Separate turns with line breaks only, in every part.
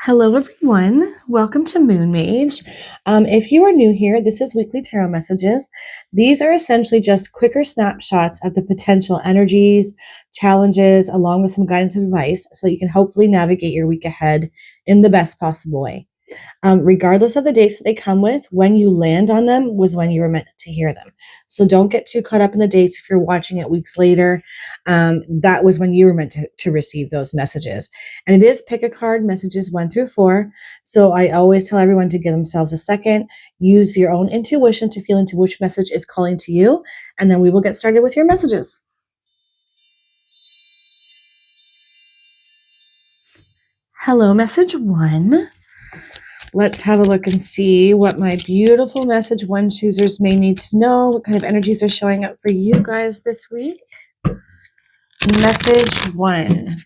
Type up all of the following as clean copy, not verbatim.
Hello, everyone. Welcome to Moon Mage. If you are new here, this is weekly tarot messages. These are essentially just quicker snapshots of the potential energies, challenges, along with some guidance and advice so you can hopefully navigate your week ahead in the best possible way. Regardless of the dates that they come with, when you land on them was when you were meant to hear them. So don't get too caught up in the dates if you're watching it weeks later. That was when you were meant to receive those messages. And it is pick a card, messages 1 through 4. So I always tell everyone to give themselves a second, use your own intuition to feel into which message is calling to you, and then we will get started with your messages. Hello, message 1. Let's have a look and see what my beautiful message 1 choosers may need to know. What kind of energies are showing up for you guys this week? Message 1.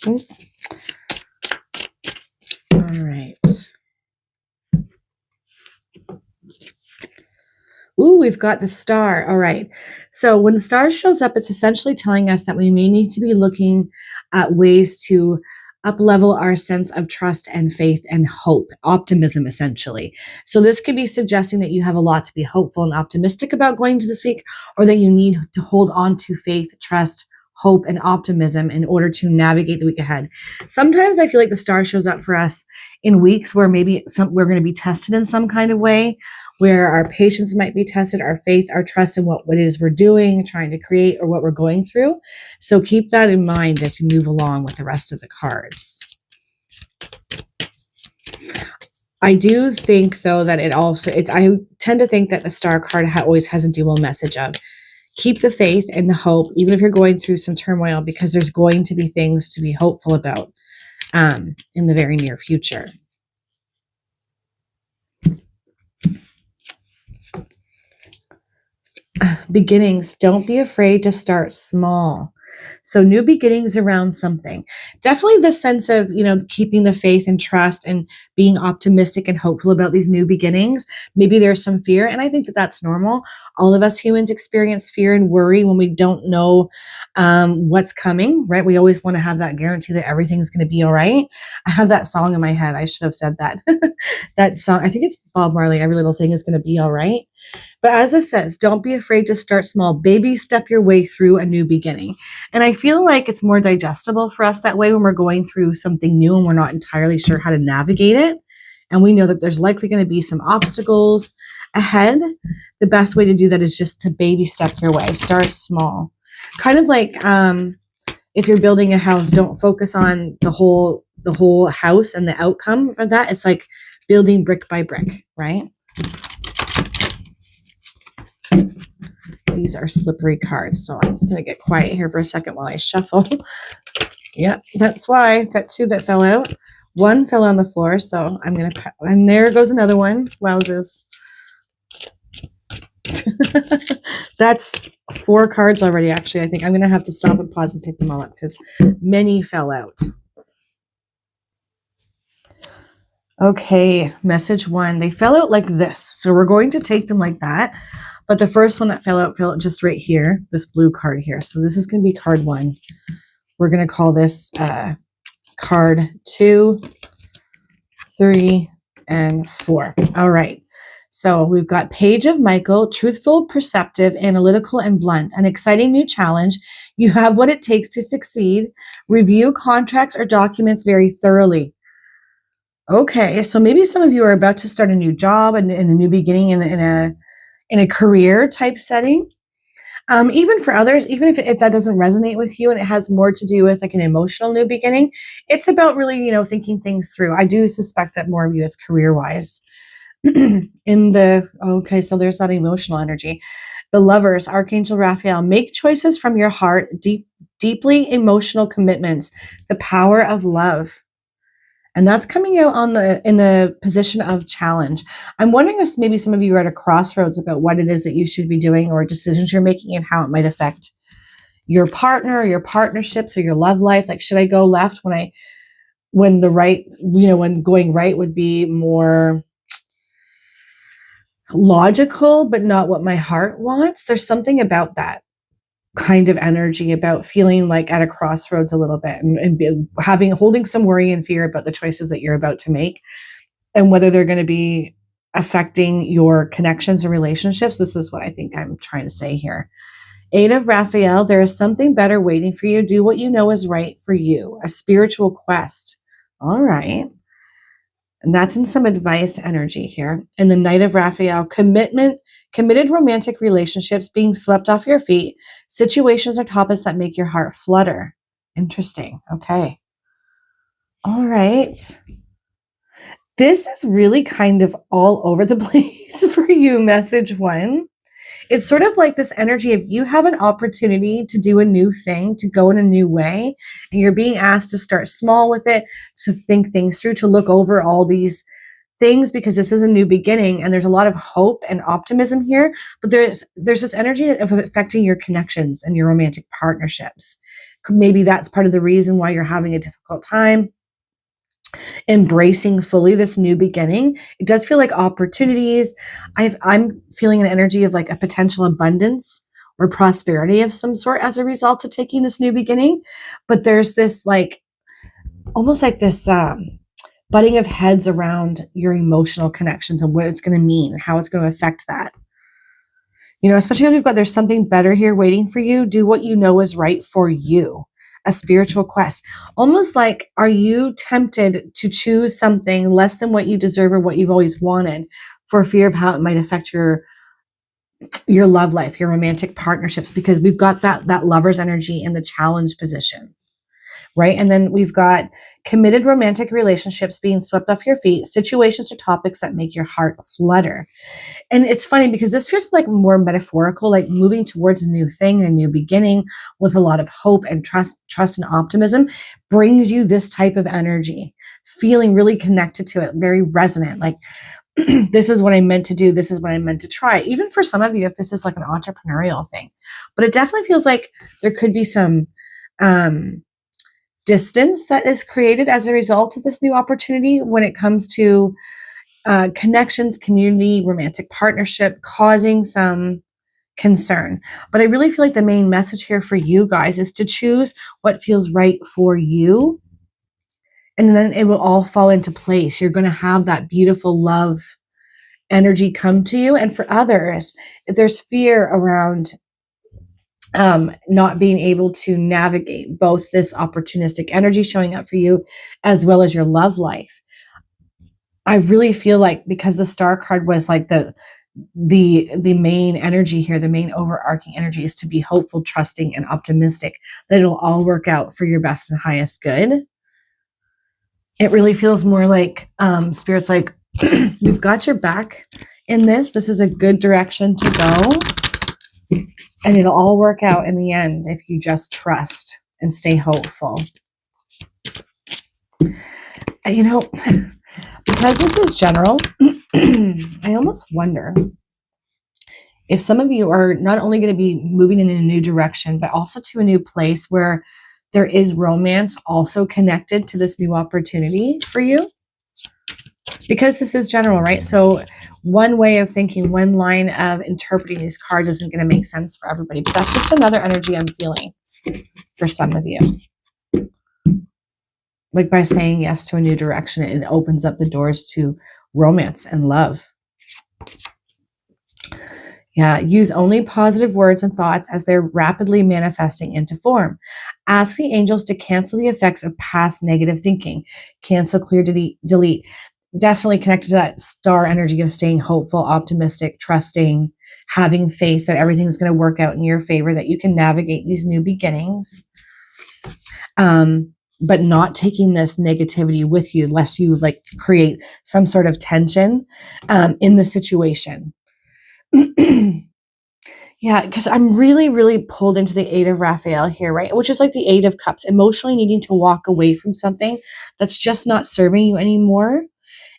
All right. Ooh, we've got the star. All right. So when the star shows up, it's essentially telling us that we may need to be looking at ways to up-level our sense of trust and faith and hope, optimism, essentially. So this could be suggesting that you have a lot to be hopeful and optimistic about going into this week, or that you need to hold on to faith, trust, hope, and optimism in order to navigate the week ahead. Sometimes I feel like the star shows up for us in weeks where maybe we're going to be tested in some kind of way, where our patience might be tested, our faith, our trust in what it is we're doing, trying to create, or what we're going through. So keep that in mind as we move along with the rest of the cards. I do think, though, that I tend to think that the star card always has a dual message of keep the faith and the hope, even if you're going through some turmoil, because there's going to be things to be hopeful about in the very near future. Beginnings, don't be afraid to start small. So new beginnings around something. Definitely the sense of, keeping the faith and trust and being optimistic and hopeful about these new beginnings. Maybe there's some fear, and I think that that's normal. All of us humans experience fear and worry when we don't know what's coming, right? We always want to have that guarantee that everything's going to be all right. I have that song in my head. I should have said that. That song, I think it's Bob Marley, Every Little Thing is going to be all right. But as it says, don't be afraid to start small. Baby step your way through a new beginning. And I feel like it's more digestible for us that way when we're going through something new and we're not entirely sure how to navigate it. And we know that there's likely going to be some obstacles ahead. The best way to do that is just to baby step your way. Start small. Kind of like if you're building a house, don't focus on the whole house and the outcome for that. It's like building brick by brick, right? These are slippery cards, so I'm just going to get quiet here for a second while I shuffle. Yep, that's why I've got 2 that fell out. 1 fell on the floor, so I'm going to, and there goes another one. Wowzers. That's 4 cards already, actually. I think I'm going to have to stop and pause and pick them all up because many fell out. Okay, message 1. They fell out like this, so we're going to take them like that. But the first one that fell out just right here, this blue card here. So this is going to be card 1. We're going to call this card 2, 3, and 4. All right. So we've got Page of Michael, truthful, perceptive, analytical, and blunt. An exciting new challenge. You have what it takes to succeed. Review contracts or documents very thoroughly. Okay, so maybe some of you are about to start a new job and a new beginning in a career type setting. Even for others, even if that doesn't resonate with you and it has more to do with like an emotional new beginning, it's about really, thinking things through. I do suspect that more of you is career-wise. Okay, so there's that emotional energy. The Lovers, Archangel Raphael, make choices from your heart, deeply emotional commitments, the power of love. And that's coming out in the position of challenge. I'm wondering if maybe some of you are at a crossroads about what it is that you should be doing or decisions you're making and how it might affect your partner, or your partnerships, or your love life. Like, should I go left when going right would be more logical, but not what my heart wants? There's something about that. kind of energy about feeling like at a crossroads a little bit and holding some worry and fear about the choices that you're about to make and whether they're going to be affecting your connections and relationships. This is what I think I'm trying to say here. Eight of Raphael, there is something better waiting for you. Do what you know is right for you. A spiritual quest. All right. And that's in some advice energy here. And the Knight of Raphael, committed romantic relationships being swept off your feet, situations or topics that make your heart flutter. Interesting. Okay. All right. This is really kind of all over the place for you, message one. It's sort of like this energy of you have an opportunity to do a new thing, to go in a new way, and you're being asked to start small with it, to think things through, to look over all these things because this is a new beginning and there's a lot of hope and optimism here, but there's this energy of affecting your connections and your romantic partnerships. Maybe that's part of the reason why you're having a difficult time embracing fully this new beginning. It does feel like opportunities. I'm feeling an energy of like a potential abundance or prosperity of some sort as a result of taking this new beginning. But there's this like, almost like this butting of heads around your emotional connections and what it's going to mean and how it's going to affect that. You know, especially when there's something better here waiting for you. Do what you know is right for you. A spiritual quest. Almost like, are you tempted to choose something less than what you deserve or what you've always wanted for fear of how it might affect your love life, your romantic partnerships? Because we've got that lover's energy in the challenge position, right? And then we've got committed romantic relationships being swept off your feet, situations or topics that make your heart flutter. And it's funny because this feels like more metaphorical, like moving towards a new thing, a new beginning with a lot of hope and trust and optimism brings you this type of energy, feeling really connected to it, very resonant. Like, this is what I meant to do. This is what I meant to try. Even for some of you, if this is like an entrepreneurial thing, but it definitely feels like there could be some distance that is created as a result of this new opportunity when it comes to connections, community, romantic partnership, causing some concern. But I really feel like the main message here for you guys is to choose what feels right for you. And then it will all fall into place. You're going to have that beautiful love energy come to you. And for others, if there's fear around not being able to navigate both this opportunistic energy showing up for you as well as your love life. I really feel like because the Star card was like the main energy here, the main overarching energy is to be hopeful, trusting, and optimistic that it'll all work out for your best and highest good. It really feels more like Spirit's like, we've got your back in this. This is a good direction to go. And it'll all work out in the end if you just trust and stay hopeful. You know, because this is general, I almost wonder if some of you are not only going to be moving in a new direction, but also to a new place where there is romance also connected to this new opportunity for you. Because this is general, right? So one way of thinking, one line of interpreting these cards isn't going to make sense for everybody, but that's just another energy I'm feeling for some of you. Like by saying yes to a new direction, it opens up the doors to romance and love. Yeah, use only positive words and thoughts as they're rapidly manifesting into form. Ask the angels to cancel the effects of past negative thinking. Cancel, clear, delete. Definitely connected to that star energy of staying hopeful, optimistic, trusting, having faith that everything's going to work out in your favor, that you can navigate these new beginnings. But not taking this negativity with you, lest you like create some sort of tension in the situation. Yeah, because I'm really, really pulled into the Eight of Raphael here, right? Which is like the Eight of Cups, emotionally needing to walk away from something that's just not serving you anymore.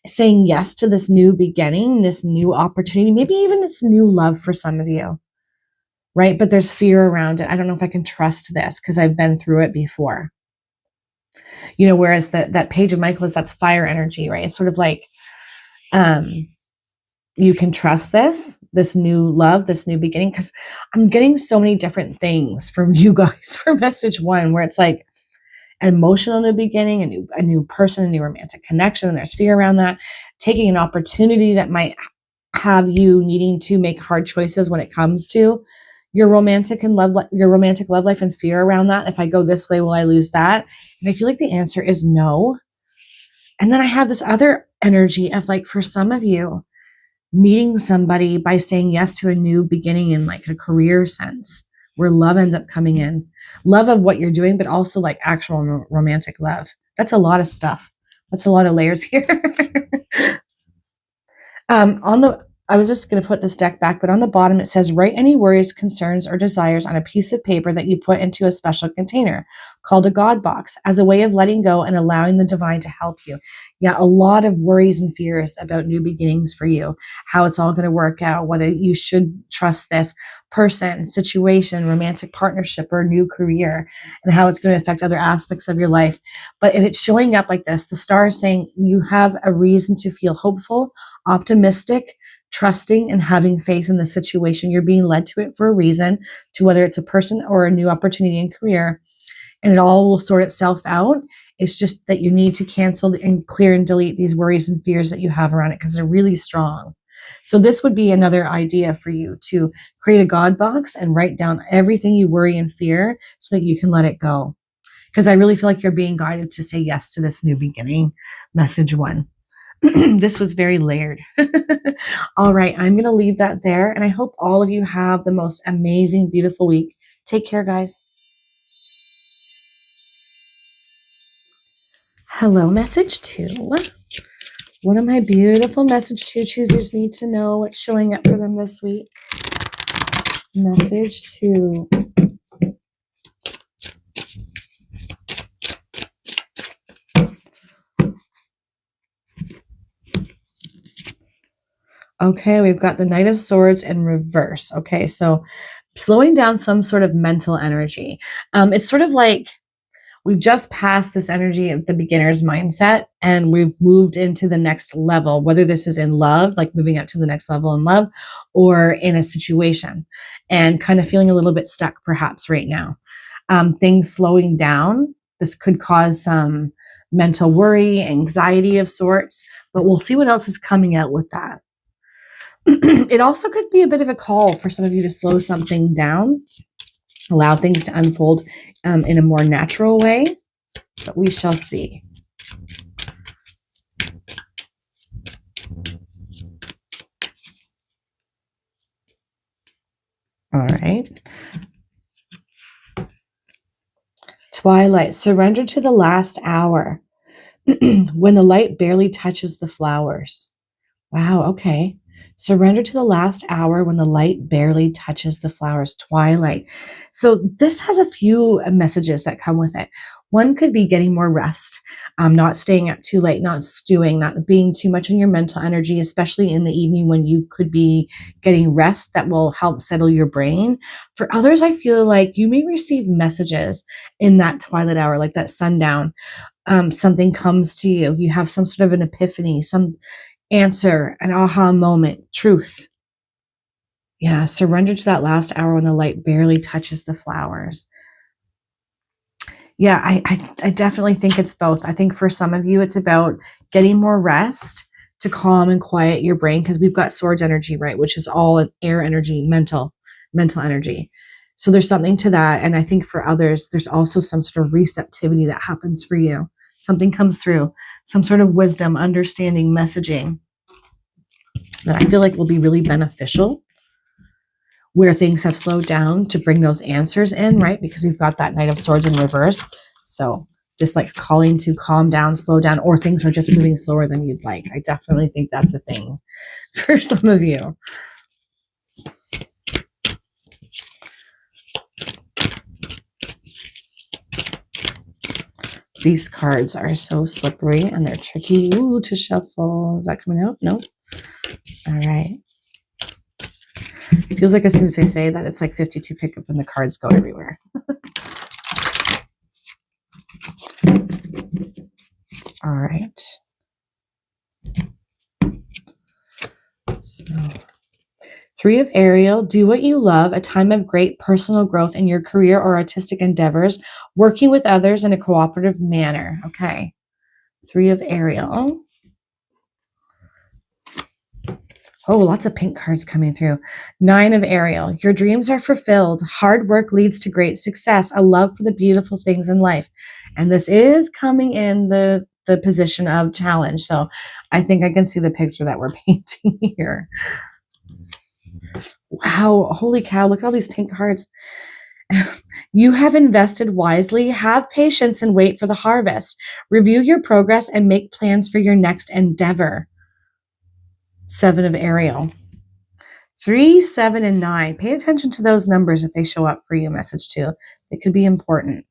Saying yes to this new beginning, this new opportunity, maybe even this new love for some of you, right? But there's fear around it. I don't know if I can trust this because I've been through it before. You know, whereas that Page of Michaelis, that's fire energy, right? It's sort of like, you can trust this new love, this new beginning, because I'm getting so many different things from you guys for message one, where it's like an emotional new beginning, a new person, a new romantic connection, and there's fear around that, taking an opportunity that might have you needing to make hard choices when it comes to your romantic love life, and fear around that. If I go this way, will I lose that? And I feel like the answer is no. And then I have this other energy of like, for some of you, meeting somebody by saying yes to a new beginning in like a career sense, where love ends up coming in, love of what you're doing, but also like actual romantic love. That's a lot of stuff. That's a lot of layers here. I was just going to put this deck back, but on the bottom it says, write any worries, concerns, or desires on a piece of paper that you put into a special container called a God box as a way of letting go and allowing the divine to help you. Yeah, a lot of worries and fears about new beginnings for you, how it's all going to work out, whether you should trust this person, situation, romantic partnership, or new career, and how it's going to affect other aspects of your life. But if it's showing up like this, the star is saying you have a reason to feel hopeful, optimistic, trusting, and having faith in the situation. You're being led to it for a reason, to whether it's a person or a new opportunity in career, and it all will sort itself out. It's just that you need to cancel and clear and delete these worries and fears that you have around it, because they're really strong. So this would be another idea for you, to create a God box and write down everything you worry and fear so that you can let it go. Because I really feel like you're being guided to say yes to this new beginning. Message one. This was very layered. All right, I'm going to leave that there. And I hope all of you have the most amazing, beautiful week. Take care, guys. Hello, message two. What do my beautiful message two choosers need to know? What's showing up for them this week? Message two. Okay, we've got the Knight of Swords in reverse. Okay, so slowing down some sort of mental energy. It's sort of like we've just passed this energy of the beginner's mindset and we've moved into the next level, whether this is in love, like moving up to the next level in love, or in a situation, and kind of feeling a little bit stuck perhaps right now. Things slowing down. This could cause some mental worry, anxiety of sorts, but we'll see what else is coming out with that. It also could be a bit of a call for some of you to slow something down, allow things to unfold in a more natural way, but we shall see. All right. Twilight, surrender to the last hour when the light barely touches the flowers. Wow, okay. Surrender to the last hour when the light barely touches the flowers. Twilight. So this has a few messages that come with it. One could be getting more rest, not staying up too late, not stewing, not being too much in your mental energy, especially in the evening when you could be getting rest that will help settle your brain. For others, I feel like you may receive messages in that twilight hour, like that sundown. Something comes to you. You have some sort of an epiphany, some answer, an aha moment, truth. Yeah, surrender to that last hour when the light barely touches the flowers. Yeah, I definitely think it's both. I think for some of you, it's about getting more rest to calm and quiet your brain, because we've got swords energy, right? Which is all an air energy, mental energy. So there's something to that. And I think for others, there's also some sort of receptivity that happens for you. Something comes through, some sort of wisdom, understanding, messaging that I feel like will be really beneficial where things have slowed down, to bring those answers in, right? Because we've got that Knight of Swords in reverse. So just like calling to calm down, slow down, or things are just moving slower than you'd like. I definitely think that's a thing for some of you. These cards are so slippery and they're tricky to shuffle. Is that coming out? No. All right. It feels like as soon as I say that, it's like 52 pickup and the cards go everywhere. All right. So, Three of Ariel, do what you love, a time of great personal growth in your career or artistic endeavors, working with others in a cooperative manner. Okay. Three of Ariel. Oh, lots of pink cards coming through. Nine of Ariel. Your dreams are fulfilled. Hard work leads to great success. A love for the beautiful things in life. And this is coming in the position of challenge. So I think I can see the picture that we're painting here. Wow. Holy cow. Look at all these pink cards. You have invested wisely. Have patience and wait for the harvest. Review your progress and make plans for your next endeavor. Seven of Ariel. 3, 7, and 9. Pay attention to those numbers if they show up for you, message 2. They could be important.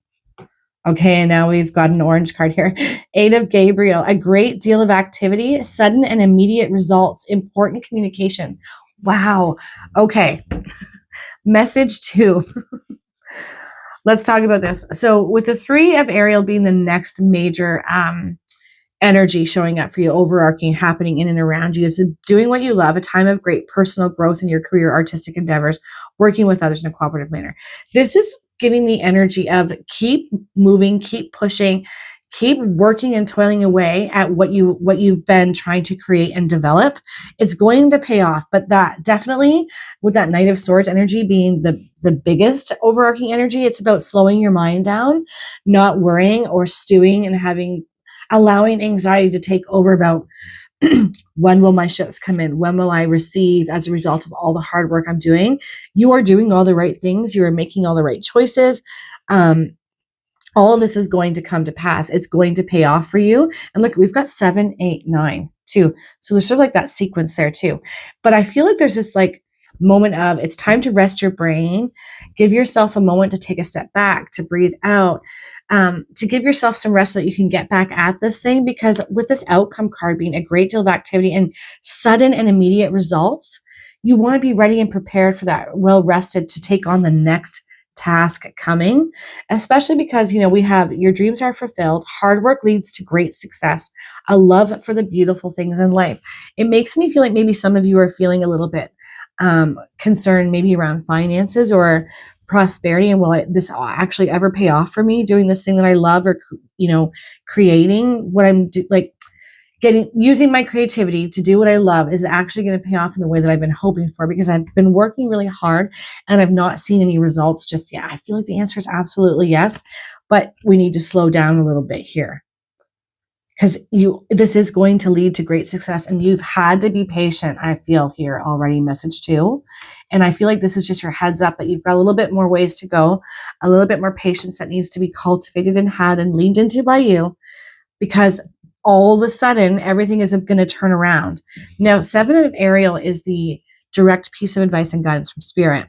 Okay, and now we've got an orange card here. 8 of Gabriel. A great deal of activity, sudden and immediate results, important communication. Wow. Okay. Message 2. Let's talk about this. So with the 3 of Ariel being the next major energy showing up for you, overarching, happening in and around you, is doing what you love, a time of great personal growth in your career, artistic endeavors, working with others in a cooperative manner. This is giving the energy of keep moving, keep pushing, keep working and toiling away at what you've been trying to create and develop. It's going to pay off, but that definitely, with that Knight of Swords energy being the biggest overarching energy, it's about slowing your mind down, not worrying or stewing and allowing anxiety to take over about when will my ships come in? When will I receive as a result of all the hard work I'm doing? You are doing all the right things. You are making all the right choices. All of this is going to come to pass. It's going to pay off for you. And look, we've got 7, 8, 9 too. So there's sort of like that sequence there too. But I feel like there's this like moment of it's time to rest your brain, give yourself a moment to take a step back, to breathe out, to give yourself some rest so that you can get back at this thing. Because with this outcome card being a great deal of activity and sudden and immediate results, you want to be ready and prepared for that, well rested to take on the next task coming, especially because, we have your dreams are fulfilled. Hard work leads to great success. A love for the beautiful things in life. It makes me feel like maybe some of you are feeling a little bit concern maybe around finances or prosperity, and will this actually ever pay off for me doing this thing that I love, or creating what I'm using my creativity to do what I love is actually going to pay off in the way that I've been hoping for, because I've been working really hard and I've not seen any results just yet. I feel like the answer is absolutely yes, but we need to slow down a little bit here, because this is going to lead to great success, and you've had to be patient. I feel here already, message 2. And I feel like this is just your heads up that you've got a little bit more ways to go, a little bit more patience that needs to be cultivated and had and leaned into by you, because all of a sudden everything is going to turn around. Now, 7 of Ariel is the direct piece of advice and guidance from Spirit.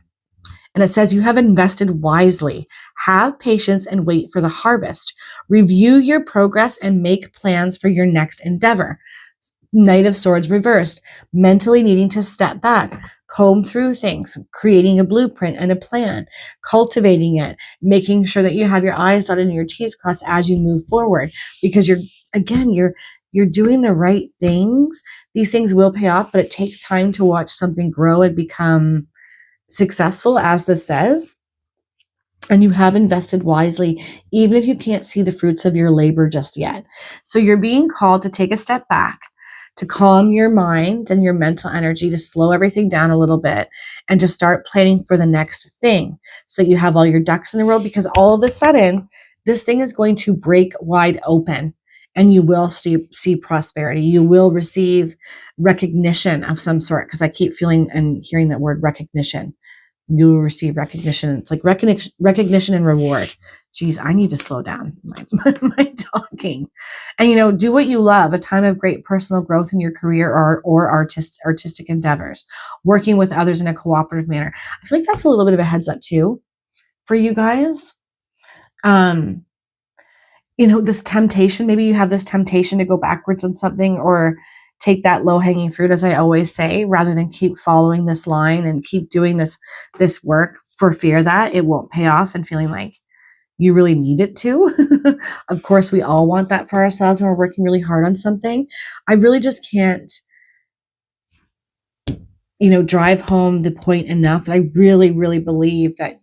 And it says, you have invested wisely. Have patience and wait for the harvest. Review your progress and make plans for your next endeavor. Knight of Swords reversed, mentally needing to step back, comb through things, creating a blueprint and a plan, cultivating it, making sure that you have your I's dotted and your T's crossed as you move forward, because you're doing the right things. These things will pay off, but it takes time to watch something grow and become successful, as this says. And you have invested wisely, even if you can't see the fruits of your labor just yet. So you're being called to take a step back, to calm your mind and your mental energy, to slow everything down a little bit and to start planning for the next thing, so that you have all your ducks in a row, because all of a sudden this thing is going to break wide open. And you will see prosperity. You will receive recognition of some sort, because I keep feeling and hearing that word recognition. You will receive recognition. It's like recognition and reward. Geez, I need to slow down my talking. And, do what you love, a time of great personal growth in your career or artistic endeavors, working with others in a cooperative manner. I feel like that's a little bit of a heads up too for you guys. This temptation, maybe you have this temptation to go backwards on something or take that low-hanging fruit, as I always say, rather than keep following this line and keep doing this work for fear that it won't pay off and feeling like you really need it to. Of course, we all want that for ourselves when we're working really hard on something. I really just can't drive home the point enough that I really, really believe that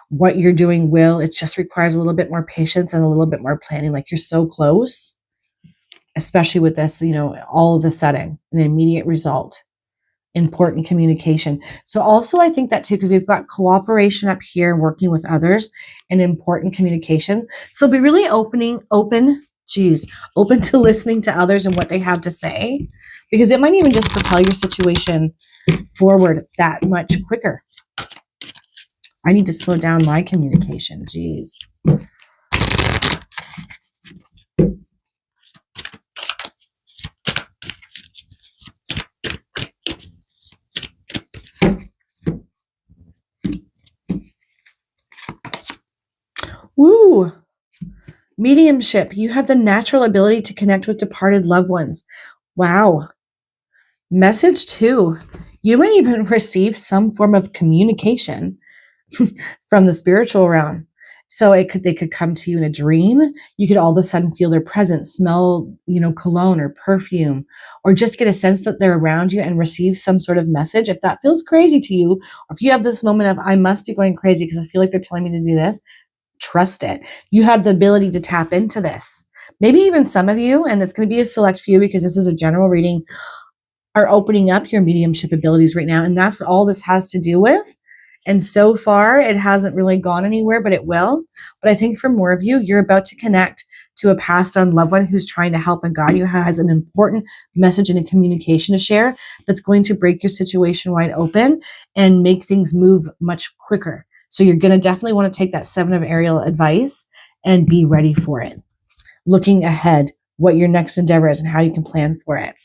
what you're doing it just requires a little bit more patience and a little bit more planning. Like, you're so close, especially with this, all of a sudden, an immediate result, important communication. So also I think that too, because we've got cooperation up here, working with others, and important communication. So be really open to listening to others and what they have to say, because it might even just propel your situation forward that much quicker. I need to slow down my communication. Jeez. Woo! Mediumship. You have the natural ability to connect with departed loved ones. Wow. Message 2. You might even receive some form of communication from the spiritual realm. So they could come to you in a dream. You could all of a sudden feel their presence, smell, cologne or perfume, or just get a sense that they're around you and receive some sort of message. If that feels crazy to you, or if you have this moment of, I must be going crazy because I feel like they're telling me to do this, trust it. You have the ability to tap into this. Maybe even some of you, and it's going to be a select few because this is a general reading, are opening up your mediumship abilities right now. And that's what all this has to do with. And so far, it hasn't really gone anywhere, but it will. But I think for more of you, you're about to connect to a passed on loved one who's trying to help and guide you, has an important message and a communication to share that's going to break your situation wide open and make things move much quicker. So you're going to definitely want to take that 7 of Ariel advice and be ready for it. Looking ahead, what your next endeavor is and how you can plan for it.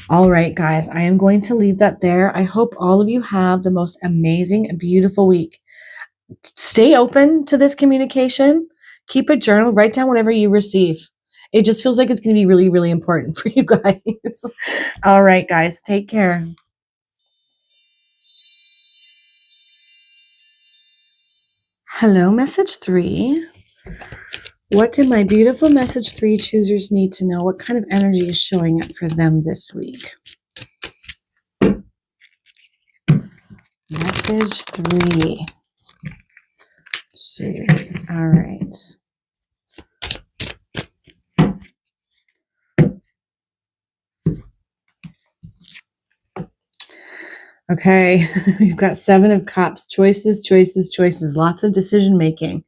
All right, guys, I am going to leave that there. I hope all of you have the most amazing, beautiful week. Stay open to this communication. Keep a journal. Write down whatever you receive. It just feels like it's going to be really, really important for you guys. All right, guys, take care. Hello, message 3. What do my beautiful message 3 choosers need to know? What kind of energy is showing up for them this week? Message 3. Jeez. All right. Okay. We've got 7 of Cups. Choices, choices, choices. Lots of decision making.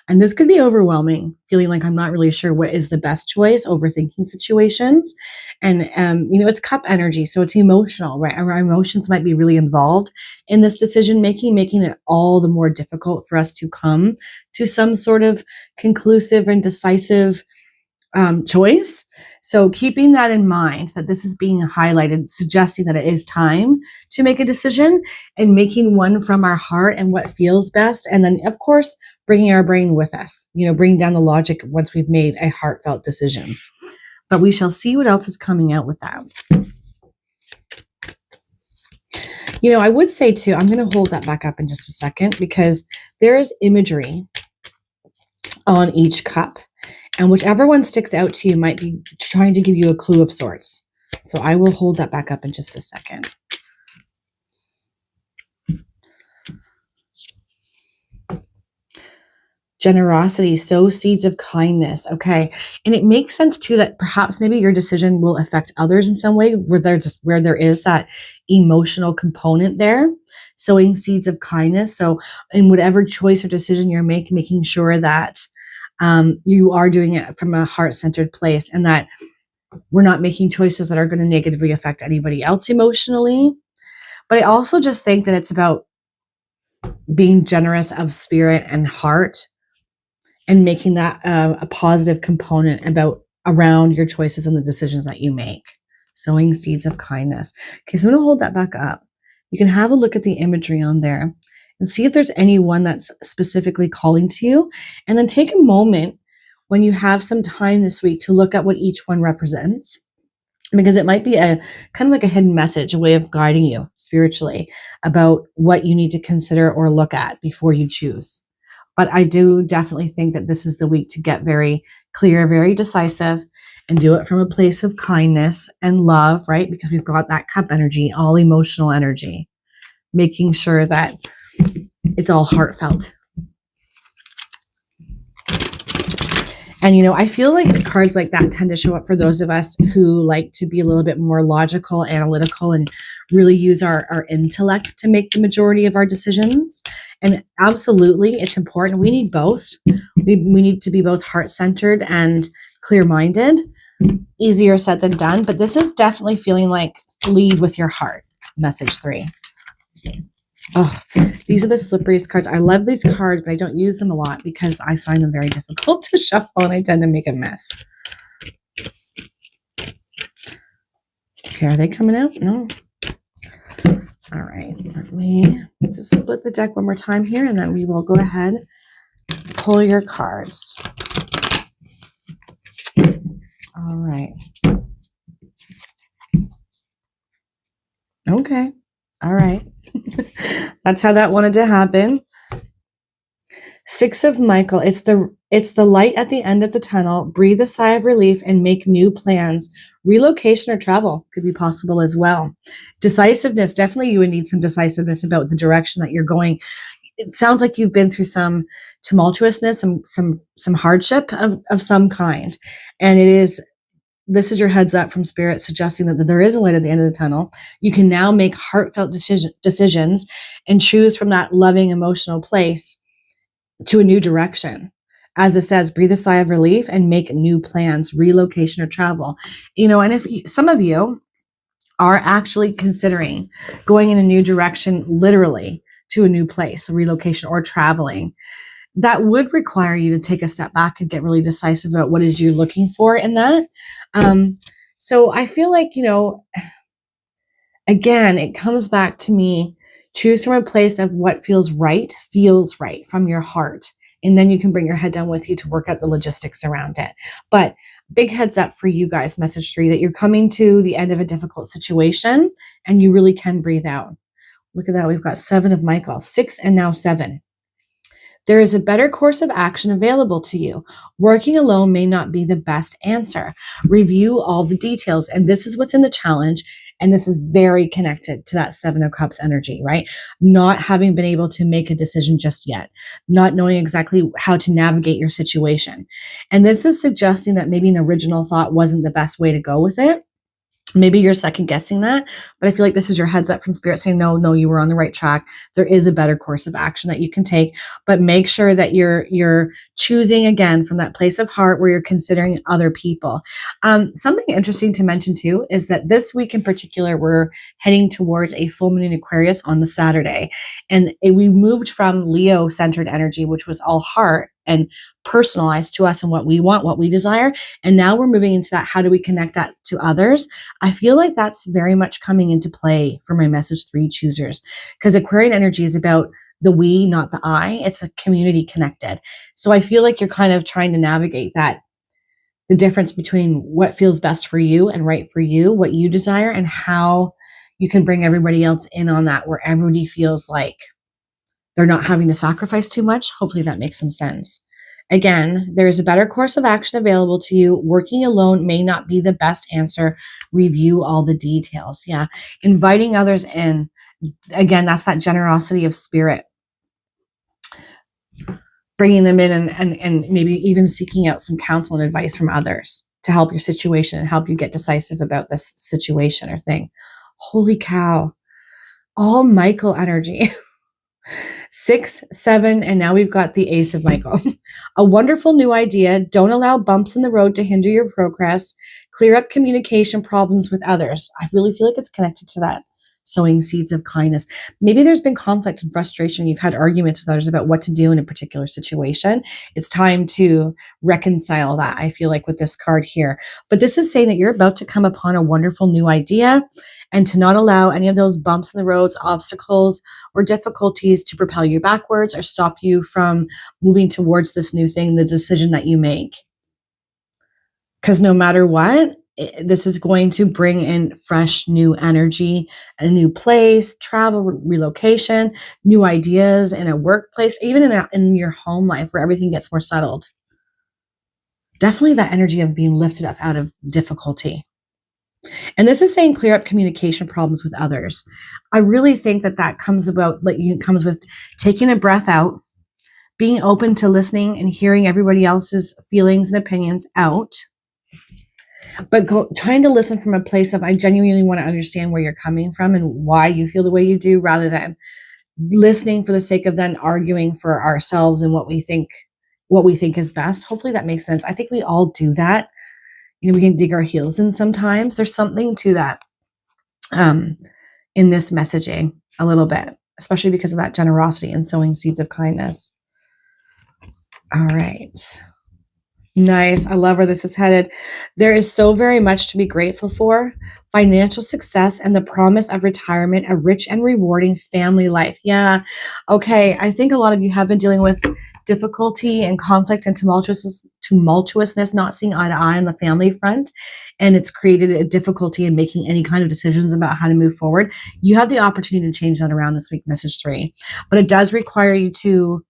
And this could be overwhelming, feeling like I'm not really sure what is the best choice, overthinking situations. And, it's cup energy, so it's emotional, right? Our emotions might be really involved in this decision making it all the more difficult for us to come to some sort of conclusive and decisive choice. So keeping that in mind, that this is being highlighted, suggesting that it is time to make a decision and making one from our heart and what feels best. And then, of course, bringing our brain with us, bringing down the logic once we've made a heartfelt decision. But we shall see what else is coming out with that. I would say too, I'm going to hold that back up in just a second because there is imagery on each cup. And whichever one sticks out to you might be trying to give you a clue of sorts. So I will hold that back up in just a second. Generosity, sow seeds of kindness. Okay. And it makes sense too that perhaps maybe your decision will affect others in some way where there is that emotional component there. Sowing seeds of kindness. So in whatever choice or decision you're making sure that you are doing it from a heart-centered place and that we're not making choices that are going to negatively affect anybody else emotionally. But I also just think that it's about being generous of spirit and heart and making that a positive component around your choices and the decisions that you make. Sowing seeds of kindness. Okay, so I'm going to hold that back up. You can have a look at the imagery on there and see if there's any one that's specifically calling to you. And then take a moment when you have some time this week to look at what each one represents, because it might be a kind of like a hidden message, a way of guiding you spiritually about what you need to consider or look at before you choose. But I do definitely think that this is the week to get very clear, very decisive, and do it from a place of kindness and love, right? Because we've got that cup energy, all emotional energy, making sure that it's all heartfelt. And, I feel like cards like that tend to show up for those of us who like to be a little bit more logical, analytical, and really use our intellect to make the majority of our decisions. And absolutely, it's important. We need both. We need to be both heart-centered and clear-minded. Easier said than done, but this is definitely feeling like lead with your heart. Message 3. Oh, these are the slipperiest cards. I love these cards, but I don't use them a lot because I find them very difficult to shuffle and I tend to make a mess. Okay, are they coming out? No. All right, let me just split the deck one more time here and then we will go ahead and pull your cards. All right. Okay. All right. That's how that wanted to happen. 6 of Michael. It's the light at the end of the tunnel. Breathe a sigh of relief and make new plans. Relocation or travel could be possible as well. Decisiveness. Definitely you would need some decisiveness about the direction that you're going. It sounds like you've been through some tumultuousness, some hardship of some kind. And this is your heads up from Spirit suggesting that there is a light at the end of the tunnel. You can now make heartfelt decisions and choose from that loving emotional place to a new direction. As it says, breathe a sigh of relief and make new plans, relocation or travel. And if some of you are actually considering going in a new direction, literally to a new place, a relocation or traveling, that would require you to take a step back and get really decisive about what is you're looking for in that. So I feel like, again, it comes back to me, choose from a place of what feels right from your heart. And then you can bring your head down with you to work out the logistics around it. But big heads up for you guys, message 3, that you're coming to the end of a difficult situation and you really can breathe out. Look at that. We've got 7 of Michael, 6 and now 7. There is a better course of action available to you. Working alone may not be the best answer. Review all the details. And this is what's in the challenge. And this is very connected to that 7 of Cups energy, right? Not having been able to make a decision just yet, not knowing exactly how to navigate your situation. And this is suggesting that maybe an original thought wasn't the best way to go with it. Maybe you're second guessing that, but I feel like this is your heads up from Spirit saying, no, you were on the right track. There is a better course of action that you can take, but make sure that you're choosing again from that place of heart where you're considering other people. Something interesting to mention too is that this week in particular, we're heading towards a full moon in Aquarius on the Saturday. And we moved from Leo centered energy, which was all heart and personalized to us and what we want, what we desire. And now we're moving into that. How do we connect that to others? I feel like that's very much coming into play for my message 3 choosers, because Aquarian energy is about the we, not the I. It's a community connected. So I feel like you're kind of trying to navigate that, the difference between what feels best for you and right for you, what you desire, and how you can bring everybody else in on that, where everybody feels like they're not having to sacrifice too much. Hopefully that makes some sense. Again, there is a better course of action available to you. Working alone may not be the best answer. Review all the details. Yeah. Inviting others in. Again, that's that generosity of spirit. Bringing them in and maybe even seeking out some counsel and advice from others to help your situation and help you get decisive about this situation or thing. Holy cow. All Michael energy. 6, 7, and now we've got the Ace of Michael. A wonderful new idea. Don't allow bumps in the road to hinder your progress. Clear up communication problems with others. I really feel like it's connected to that. Sowing seeds of kindness. Maybe there's been conflict and frustration. You've had arguments with others about what to do in a particular situation. It's time to reconcile that, I feel like, with this card here. But this is saying that you're about to come upon a wonderful new idea, and to not allow any of those bumps in the roads, obstacles, or difficulties to propel you backwards or stop you from moving towards this new thing, the decision that you make. Because no matter what, this is going to bring in fresh new energy, a new place, travel, relocation, new ideas in a workplace, even in your home life where everything gets more settled. Definitely that energy of being lifted up out of difficulty. And this is saying clear up communication problems with others. I really think that comes about, like, it comes with taking a breath out, being open to listening and hearing everybody else's feelings and opinions out, but trying to listen from a place of, I genuinely want to understand where you're coming from and why you feel the way you do, rather than listening for the sake of then arguing for ourselves and what we think is best. Hopefully that makes sense. I think we all do that. You know, we can dig our heels in sometimes. There's something to that in this messaging a little bit, especially because of that generosity and sowing seeds of kindness. All right. Nice. I love where this is headed. There is so very much to be grateful for. Financial success and the promise of retirement, a rich and rewarding family life. Yeah. Okay. I think a lot of you have been dealing with difficulty and conflict and tumultuousness, not seeing eye to eye on the family front. And it's created a difficulty in making any kind of decisions about how to move forward. You have the opportunity to change that around this week, message 3. But it does require you to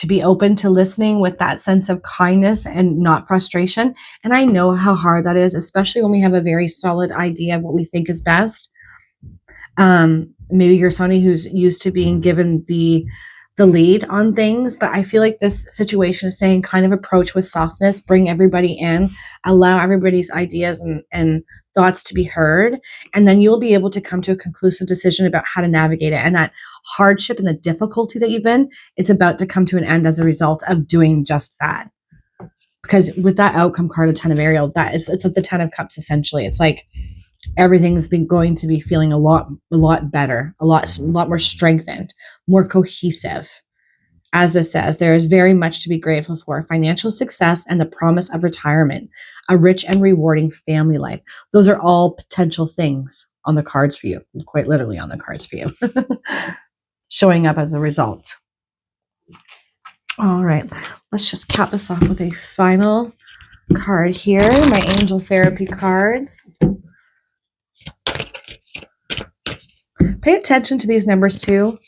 be open to listening with that sense of kindness and not frustration. And I know how hard that is, especially when we have a very solid idea of what we think is best. Maybe you're somebody who's used to being given the lead on things, but I feel like this situation is saying kind of approach with softness, bring everybody in, allow everybody's ideas and thoughts to be heard, and then you'll be able to come to a conclusive decision about how to navigate it. And that hardship and the difficulty that you've been, it's about to come to an end as a result of doing just that. Because with that outcome card of 10 of Ariel, it's like the 10 of Cups essentially. It's like everything's been going to be feeling a lot better, a lot more strengthened, more cohesive. As this says, there is very much to be grateful for. Financial success and the promise of retirement, a rich and rewarding family life. Those are all potential things on the cards for you, quite literally on the cards for you, showing up as a result. All right, let's just cap this off with a final card here. My angel therapy cards. Pay attention to these numbers too.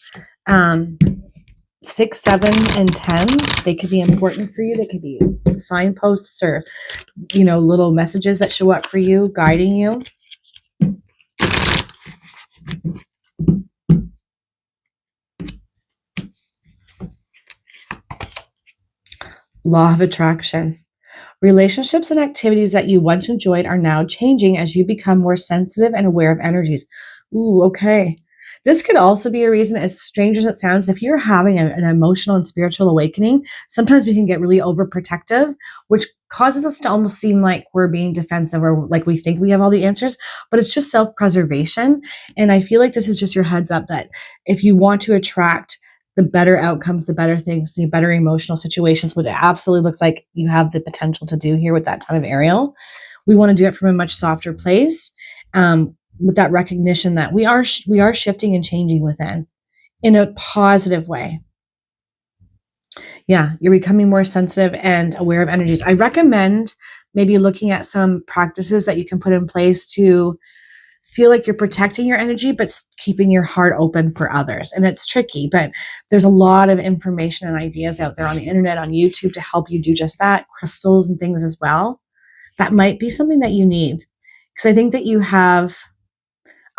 6, 7, and 10. They could be important for you. They could be signposts or, little messages that show up for you, guiding you. Law of attraction. Relationships and activities that you once enjoyed are now changing as you become more sensitive and aware of energies. Ooh, okay. This could also be a reason, as strange as it sounds, if you're having an emotional and spiritual awakening, sometimes we can get really overprotective, which causes us to almost seem like we're being defensive or like we think we have all the answers, but it's just self-preservation. And I feel like this is just your heads up that if you want to attract the better outcomes, the better things, the better emotional situations, what it absolutely looks like you have the potential to do here with that 10 of Ariel, we want to do it from a much softer place. With that recognition that we are shifting and changing within in a positive way. Yeah, you're becoming more sensitive and aware of energies. I recommend maybe looking at some practices that you can put in place to feel like you're protecting your energy, but keeping your heart open for others. And it's tricky, but there's a lot of information and ideas out there on the internet, on YouTube, to help you do just that. Crystals and things as well. That might be something that you need, because I think that you have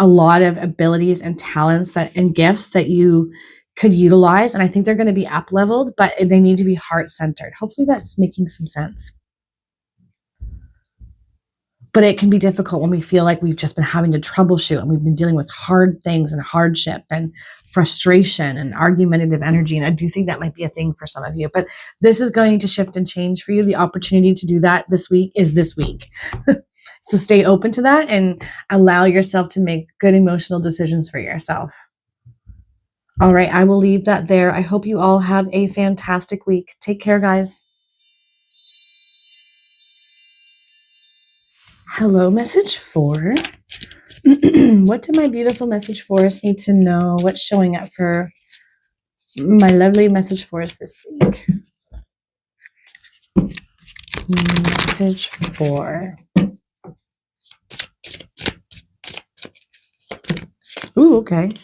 a lot of abilities and talents and gifts that you could utilize. And I think they're going to be up leveled, but they need to be heart centered. Hopefully that's making some sense. But it can be difficult when we feel like we've just been having to troubleshoot and we've been dealing with hard things and hardship and frustration and argumentative energy. And I do think that might be a thing for some of you, but this is going to shift and change for you. The opportunity to do that this week is this week. So stay open to that and allow yourself to make good emotional decisions for yourself. All right, I will leave that there. I hope you all have a fantastic week. Take care, guys. Hello, message 4. What do my beautiful message 4s need to know? What's showing up for my lovely message 4s this week? Message 4. Ooh, okay.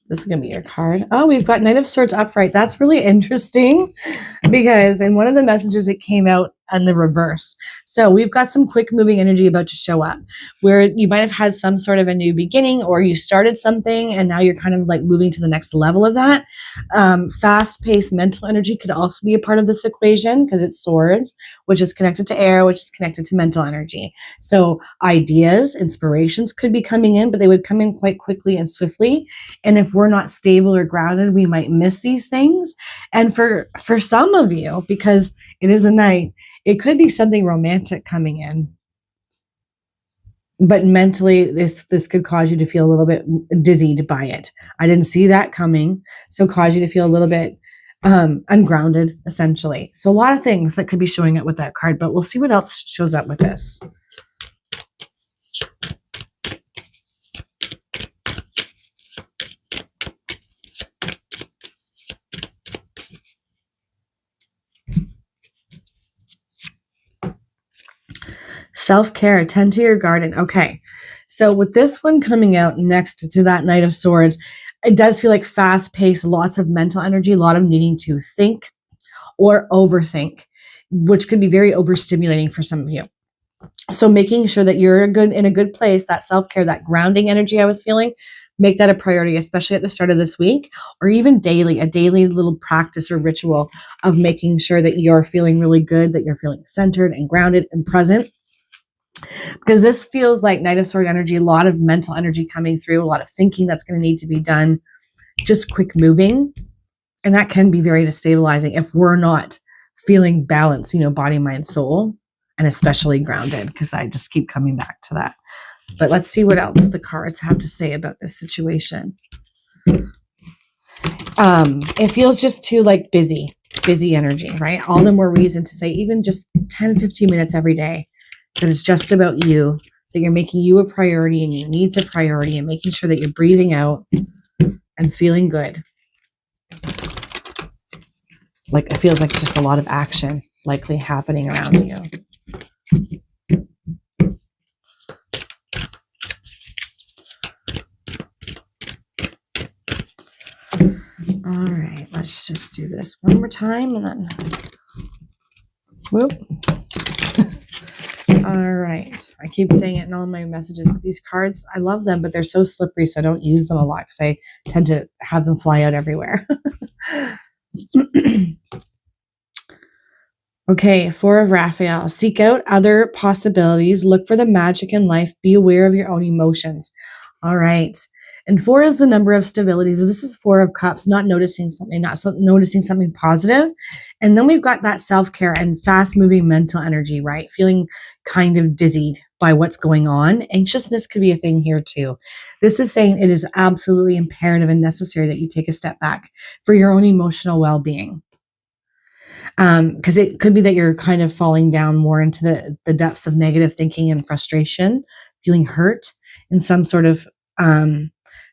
This is going to be your card. Oh, we've got Knight of Swords upright. That's really interesting because in one of the messages it came out and the reverse. So we've got some quick moving energy about to show up where you might have had some sort of a new beginning, or you started something and now you're kind of like moving to the next level of that. Fast-paced mental energy could also be a part of this equation because it's swords, which is connected to air, which is connected to mental energy. So ideas, inspirations could be coming in, but they would come in quite quickly and swiftly. And if we're not stable or grounded, we might miss these things. And for some of you, because it is a night, it could be something romantic coming in. But mentally, this could cause you to feel a little bit dizzied by it. I didn't see that coming. So cause you to feel a little bit ungrounded, essentially. So a lot of things that could be showing up with that card, but we'll see what else shows up with this. Self-care, tend to your garden. Okay. So with this one coming out next to that Knight of Swords, it does feel like fast-paced, lots of mental energy, a lot of needing to think or overthink, which could be very overstimulating for some of you. So making sure that you're in a good place, that self-care, that grounding energy I was feeling, make that a priority, especially at the start of this week, or even daily, a daily little practice or ritual of making sure that you're feeling really good, that you're feeling centered and grounded and present. Because this feels like Knight of Swords energy, a lot of mental energy coming through, a lot of thinking that's going to need to be done, just quick moving. And that can be very destabilizing if we're not feeling balanced, body, mind, soul, and especially grounded, because I just keep coming back to that. But let's see what else the cards have to say about this situation. It feels just too like busy energy, right? All the more reason to say even just 10, 15 minutes every day, that it's just about you, that you're making you a priority and your needs a priority, and making sure that you're breathing out and feeling good. Like it feels like just a lot of action likely happening around you. All right, let's just do this one more time and then whoop. All right. I keep saying it in all my messages, but these cards, I love them, but they're so slippery, so I don't use them a lot because I tend to have them fly out everywhere. Okay, Four of Raphael. Seek out other possibilities. Look for the magic in life. Be aware of your own emotions. All right. And 4 is the number of stability. So this is 4 of Cups, not noticing something positive. And then we've got that self-care and fast-moving mental energy, right? Feeling kind of dizzied by what's going on. Anxiousness could be a thing here too. This is saying it is absolutely imperative and necessary that you take a step back for your own emotional well-being. Because it could be that you're kind of falling down more into the depths of negative thinking and frustration, feeling hurt in some sort of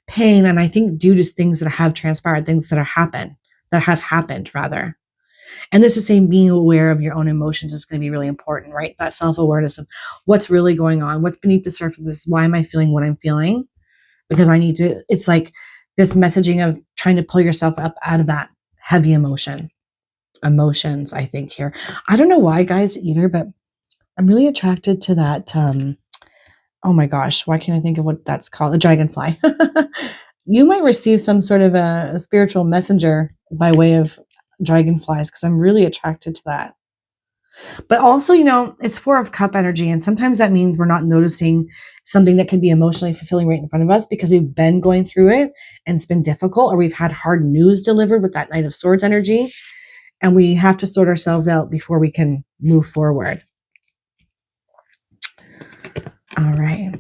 pain. And I think due to things that have transpired, things that have happened rather. And this is saying being aware of your own emotions is going to be really important, right? That self-awareness of what's really going on, what's beneath the surface, why am I feeling what I'm feeling? Because I need to, it's like this messaging of trying to pull yourself up out of that heavy emotions, I think here. I don't know why, guys, either, but I'm really attracted to that. Oh my gosh, why can't I think of what that's called? A dragonfly. You might receive some sort of a spiritual messenger by way of dragonflies because I'm really attracted to that. But also, it's 4 of Cup energy, and sometimes that means we're not noticing something that can be emotionally fulfilling right in front of us because we've been going through it and it's been difficult, or we've had hard news delivered with that Knight of Swords energy. And we have to sort ourselves out before we can move forward. All right.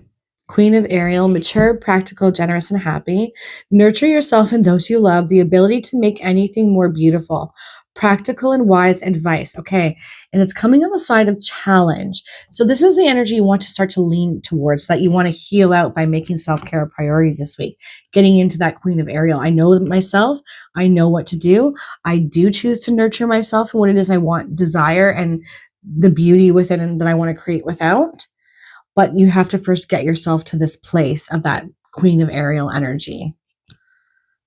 Queen of Ariel, mature, practical, generous, and happy. Nurture yourself and those you love. The ability to make anything more beautiful. Practical and wise advice. Okay. And it's coming on the side of challenge. So this is the energy you want to start to lean towards, that you want to heal out by making self-care a priority this week. Getting into that Queen of Ariel. I know myself. I know what to do. I do choose to nurture myself and what it is I want, desire, and the beauty within and that I want to create without. But you have to first get yourself to this place of that Queen of Ariel energy.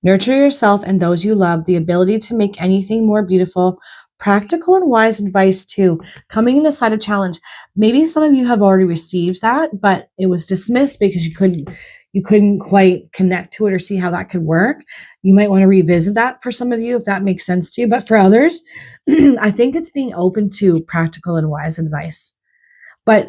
Nurture yourself and those you love, the ability to make anything more beautiful, Practical and wise advice too, coming in the side of challenge. Maybe some of you have already received that, but it was dismissed because you couldn't quite connect to it or see how that could work. You might want to revisit that for some of you if that makes sense to you. But for others, I think it's being open to practical and wise advice. But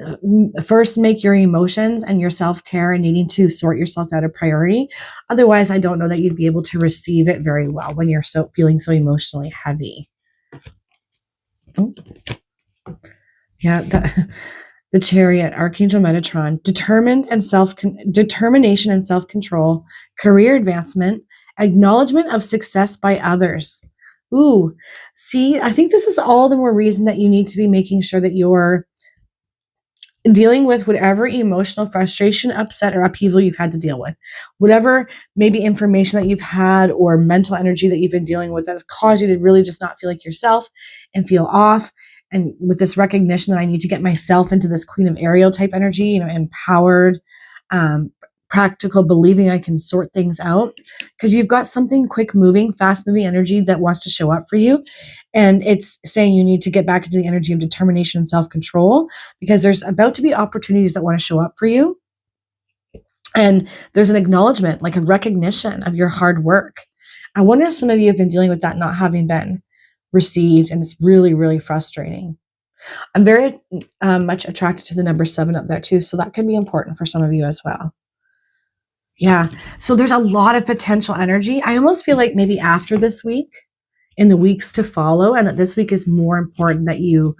first, make your emotions and your self-care and needing to sort yourself out a priority. Otherwise, I don't know that you'd be able to receive it very well when you're feeling so emotionally heavy. Oh. Yeah, the Chariot, Archangel Metatron, determination and self-control, career advancement, acknowledgement of success by others. Ooh, see, I think this is all the more reason that you need to be making sure that you're dealing with whatever emotional frustration, upset, or upheaval you've had to deal with. Whatever maybe information that you've had or mental energy that you've been dealing with that has caused you to really just not feel like yourself and feel off. And with this recognition that I need to get myself into this Queen of Ariel type energy, empowered, practical, believing I can sort things out, because you've got something quick moving, fast moving energy that wants to show up for you. And it's saying you need to get back into the energy of determination and self-control, because there's about to be opportunities that want to show up for you. And there's an acknowledgement, like a recognition of your hard work. I wonder if some of you have been dealing with that not having been received, and it's really, really frustrating. I'm very much attracted to the number 7 up there too, so that can be important for some of you as well. Yeah, so there's a lot of potential energy. I almost feel like maybe after this week, in the weeks to follow, and that this week is more important that you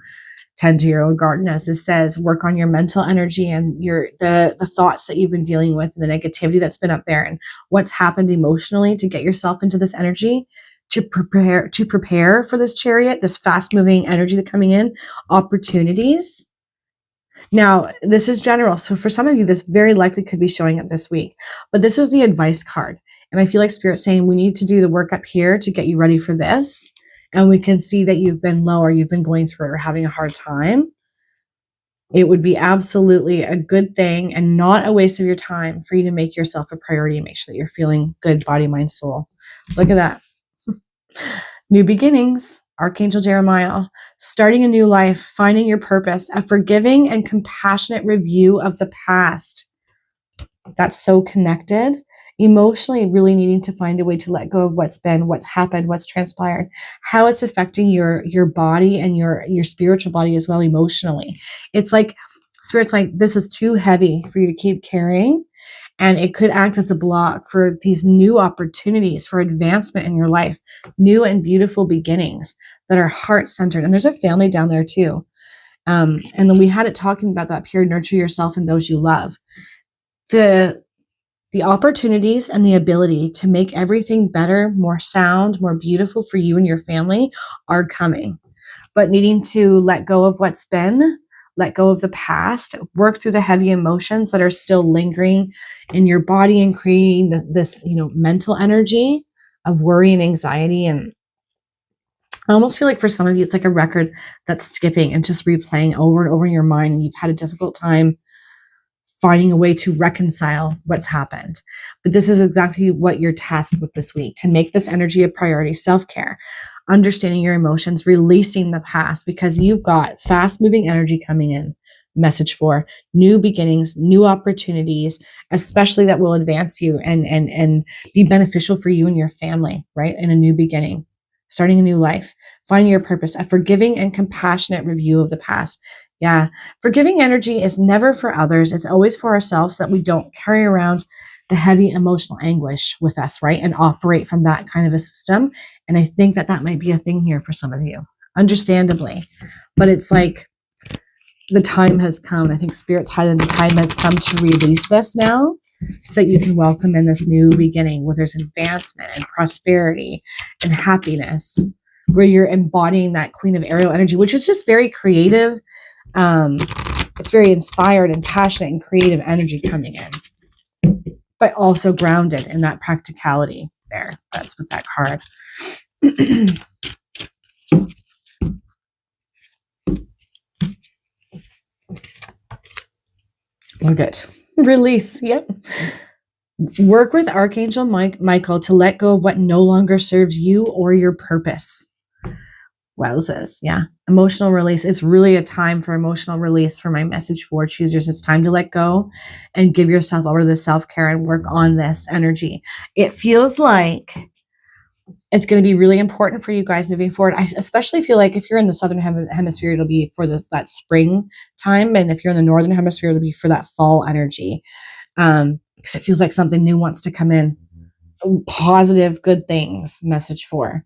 tend to your own garden, as it says, work on your mental energy and the thoughts that you've been dealing with and the negativity that's been up there and what's happened emotionally to get yourself into this energy to prepare for this Chariot, this fast moving energy that's coming in, opportunities. Now, this is general. So for some of you, this very likely could be showing up this week, but this is the advice card. And I feel like Spirit's saying we need to do the work up here to get you ready for this. And we can see that you've been low or you've been going through it or having a hard time. It would be absolutely a good thing and not a waste of your time for you to make yourself a priority and make sure that you're feeling good, body, mind, soul. Look at that. New beginnings, Archangel Jeremiah, starting a new life, finding your purpose, a forgiving and compassionate review of the past. That's so connected. Emotionally, really needing to find a way to let go of what's been, what's happened, what's transpired, how it's affecting your body and your spiritual body as well emotionally. It's like, Spirit's like, this is too heavy for you to keep carrying. And it could act as a block for these new opportunities for advancement in your life, new and beautiful beginnings that are heart-centered. And there's a family down there too. And then we had it talking about that here, nurture yourself and those you love. The opportunities and the ability to make everything better, more sound, more beautiful for you and your family are coming. But needing to let go of what's been, let go of the past, work through the heavy emotions that are still lingering in your body and creating this mental energy of worry and anxiety. And I almost feel like for some of you, it's like a record that's skipping and just replaying over and over in your mind, and you've had a difficult time finding a way to reconcile what's happened. But this is exactly what you're tasked with this week, to make this energy a priority, self-care, understanding your emotions, releasing the past, because you've got fast-moving energy coming in. Message for new beginnings, new opportunities, especially that will advance you and be beneficial for you and your family, right? In a new beginning, starting a new life, finding your purpose, a forgiving and compassionate review of the past. Yeah. Forgiving energy is never for others. It's always for ourselves, so that we don't carry around the heavy emotional anguish with us, right? And operate from that kind of a system. And I think that might be a thing here for some of you, understandably. But it's like the time has come. I think Spirit's highlighting the time has come to release this now, so that you can welcome in this new beginning where there's advancement and prosperity and happiness, where you're embodying that Queen of Ariel energy, which is just very creative. It's very inspired and passionate and creative energy coming in, but also grounded in that practicality there. That's with that card. Look at release. Yep. Work with Archangel Michael to let go of what no longer serves you or your purpose. Wowzers. Yeah. Emotional release. It's really a time for emotional release for my message for choosers. It's time to let go and give yourself over to the self-care and work on this energy. It feels like it's going to be really important for you guys moving forward. I especially feel like if you're in the southern hemisphere, it'll be for that spring time. And if you're in the northern hemisphere, it'll be for that fall energy. Because it feels like something new wants to come in. Positive, good things, message for.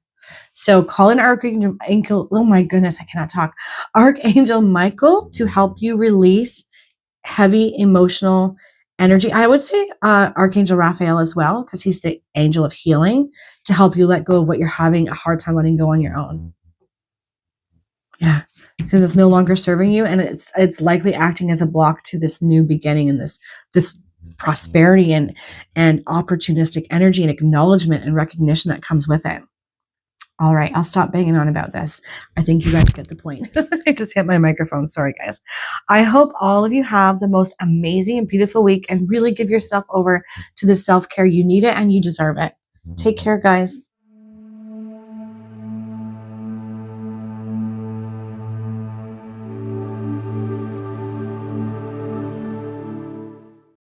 So call in Archangel, oh my goodness, I cannot talk. Archangel Michael to help you release heavy emotional energy. I would say Archangel Raphael as well, because he's the angel of healing, to help you let go of what you're having a hard time letting go on your own. Yeah, because it's no longer serving you, and it's likely acting as a block to this new beginning and this prosperity and opportunistic energy and acknowledgement and recognition that comes with it. All right, I'll stop banging on about this. I think you guys get the point. I just hit my microphone. Sorry, guys. I hope all of you have the most amazing and beautiful week and really give yourself over to the self-care. You need it and you deserve it. Take care, guys.